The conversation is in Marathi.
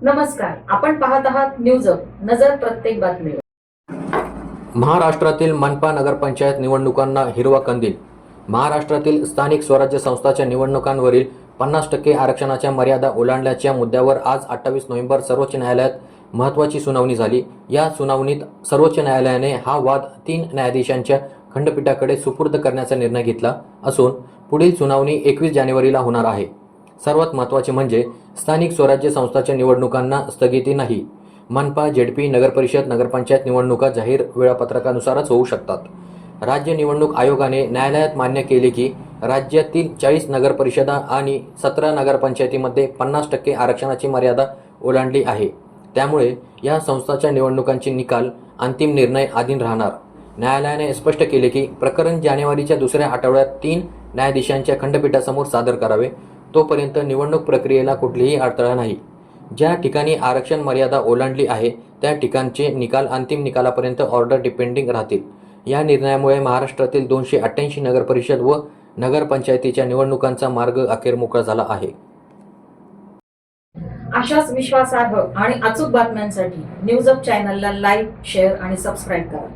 नमस्कार, आपण पाहत आहात न्यूज अप, नजर प्रत्येक बातमीवर। महाराष्ट्रातील मनपा नगरपंचायत निवडणुकांना हिरवा कंदील। महाराष्ट्रातील स्थानिक स्वराज्य संस्थांच्या निवडणुकांवरील 50% आरक्षणाच्या मर्यादा ओलांडल्याच्या मुद्द्यावर आज 28 नोव्हेंबर सर्वोच्च न्यायालयात महत्त्वाची सुनावणी झाली। या सुनावणीत सर्वोच्च न्यायालयाने हा वाद 3 न्यायाधीशांच्या खंडपीठाकडे सुपूर्द करण्याचा निर्णय घेतला असून पुढील सुनावणी 21 जानेवारीला होणार आहे। सर्वात महत्त्वाचे म्हणजे स्थानिक स्वराज्य संस्थांच्या निवडणुकांना स्थगिती नाही। मनपा, जेडपी, नगरपरिषद, नगरपंचायत निवडणुका जाहीर वेळापत्रकानुसारच होऊ शकतात। राज्य निवडणूक आयोगाने न्यायालयात मान्य केले की राज्यातील 40 नगरपरिषदा आणि 17 नगरपंचायतीमध्ये 50% आरक्षणाची मर्यादा ओलांडली आहे। त्यामुळे या संस्थांच्या निवडणुकांचे निकाल अंतिम निर्णय अधीन राहणार। न्यायालयाने स्पष्ट केले की प्रकरण जानेवारीच्या दुसऱ्या आठवड्यात 3 न्यायाधीशांच्या खंडपीठासमोर सादर करावे, तोपर्यंत निवडणूक प्रक्रियेला कुठलीही अडथळा नाही। ज्या ठिकाणी आरक्षण मर्यादा ओलांडली आहे त्या ठिकाणचे निकाल अंतिम निकालापर्यंत ऑर्डर डिपेंडिंग राहतील। या निर्णयामुळे महाराष्ट्रातील 288 नगरपरिषद व नगरपंचायतीच्या निवडणुकांचा मार्ग अखेर मोकळा झाला आहे। अशाच विश्वासार्ह आणि अचूक बातम्यांसाठी न्यूज अप चॅनलला लाईक, शेअर आणि सबस्क्राईब करा।